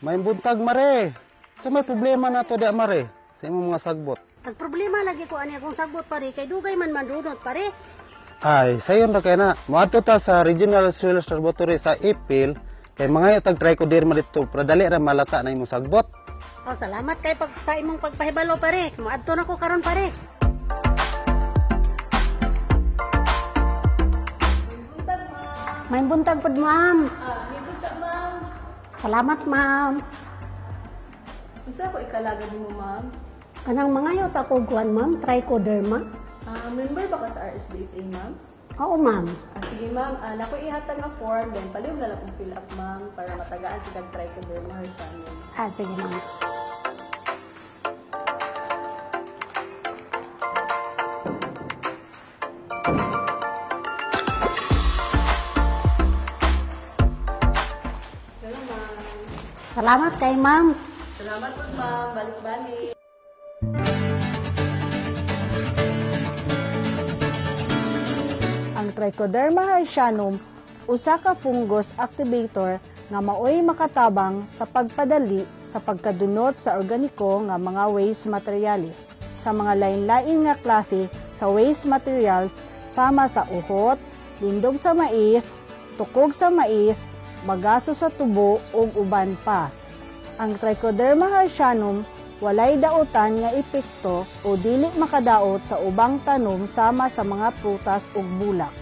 May buntag mare. So may problema na to di mare sa imong mga sagbot. Nagproblema lagi ko ani akong sagbot pare kay dugay man manunod pare. Ay, sayon ra kay na. Moadto ta sa Regional Soil Laboratory sa Ipil kay mga tag trichoderma dito para dali ra malata na imong sagbot. Oh, salamat kay sa imong pagpahibalo pare. Moadto na ko karon pare. May buntag pod ma'am. May buntag ma'am. Salamat ma'am. Isa ko ikalaga mo ma'am. Kanang mga yot ako guwan ma'am, trichoderma. Member ba ka sa RSBSA ma'am? Oo ma'am. Sige ma'am, naku ihatag nga form, then paliw na lang kung fill up ma'am para matagaan si trichoderma hirsanum. Sige ma'am. Salamat kay ma'am. Salamat po ma'am, balik-balik. Ang Trichoderma hirsanum usa ka fungus activator nga maoy makatabang sa pagpadali sa pagkadunot sa organiko nga mga waste materials sa mga lain-lain nga klase sa waste materials sama sa uhot, lindog sa mais, tukog sa mais, bagaso sa tubo ug uban pa. Ang Trichoderma hirsanum walay daotan nga epekto o dili makadaot sa ubang tanom sama sa mga prutas ug bulak.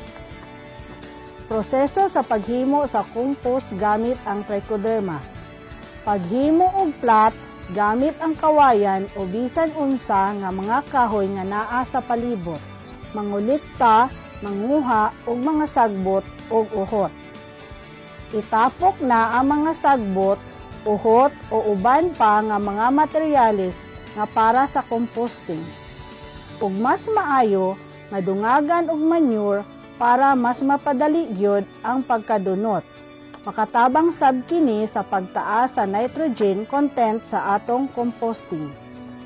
Proseso sa paghimo sa compost gamit ang trichoderma. Paghimo og plat gamit ang kawayan o bisan unsa nga mga kahoy nga naa sa palibot. Mangulikta, manguha og mga sagbot ug uhot. Itapok na ang mga sagbot, uhot o uban pa nga mga materyales nga para sa composting. Ug mas maayo nga dungagan og manure para mas mapadali gyud ang pagkadunot. Makatabang sab kini sa pagtaas sa nitrogen content sa atong composting.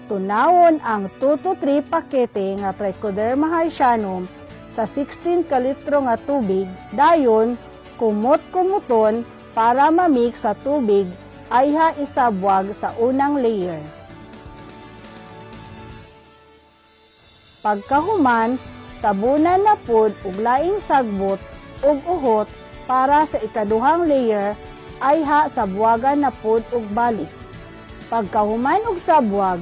Tunawon ang 2 to 3 pakete nga Trichoderma hirsanum sa 16 ka litro nga tubig, dayon kumot-kumuton para mamix sa tubig ayha isabwag sa unang layer. Pagkahuman, tabunan na pod og laing sagbot ug uhot para sa ikaduhang layer ayha sabwagan na pod og balik. Pagkahuman og sabwag,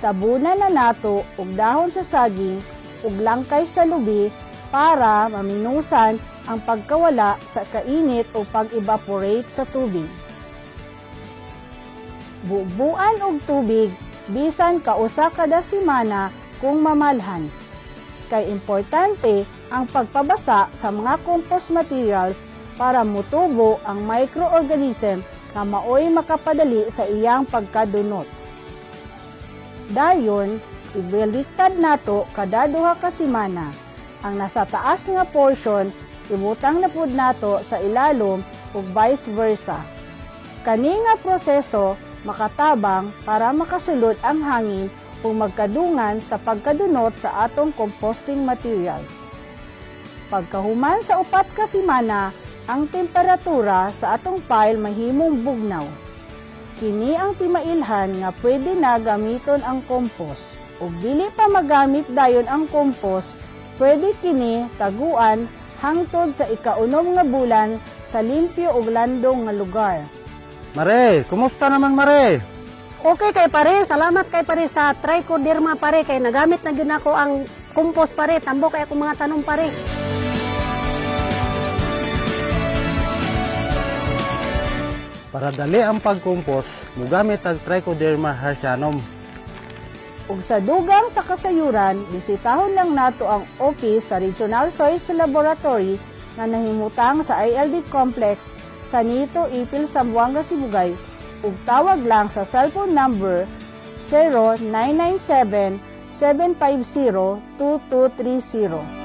tabunan na nato og dahon sa saging ug langkay sa lubi para maminusan ang pagkawala sa kainit o pag-evaporate sa tubig. Bubuan og tubig bisan kausa kada semana kung mamalhan. Kay importante ang pagpabasa sa mga compost materials para mutubo ang microorganism na maoy makapadali sa iyang pagkadunot. Dayon, ibaliktad nato kada duha ka semana. Ang nasa taas nga portion ibutang na pud nato sa ilalom ug vice versa. Kani nga proseso makatabang para makasulod ang hangin kung magkadungan sa pagkadunot sa atong composting materials. Pagkahuman sa 4 ka semana, ang temperatura sa atong pile mahimong bugnaw. Kini ang timailhan nga pwede na gamiton ang compost. Ug dili pa magamit dayon ang compost, pwede kini taguan hangtod sa ika-unom nga bulan sa limpyo ug landong nga lugar. Mare, kumusta naman mare? Okay kay pare, salamat kay pare sa trichoderma pare kay nagamit na gyud ako ang compost pare, tambo kay ako mga tanom pare. Para dali ang pagkompos, mugamit ang Trichoderma hirsanum. Ug sa dugang sa kasayuran, bisitahon lang nato ang office sa Regional Soil Laboratory na nahimutang sa ILD Complex sa Nito, Ipil, Zamboanga, Sibugay ug tawag lang sa cellphone number 0997-750-2230.